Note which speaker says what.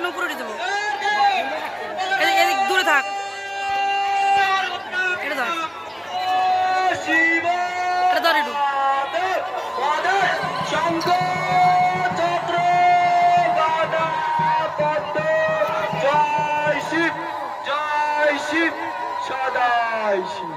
Speaker 1: তাহলে উপরে উঠে দেবো। এদিক দূরে থাক, এটা ধর, এটা ধর একটু।
Speaker 2: জয় শিব, জয় শিব, সদাই শিব।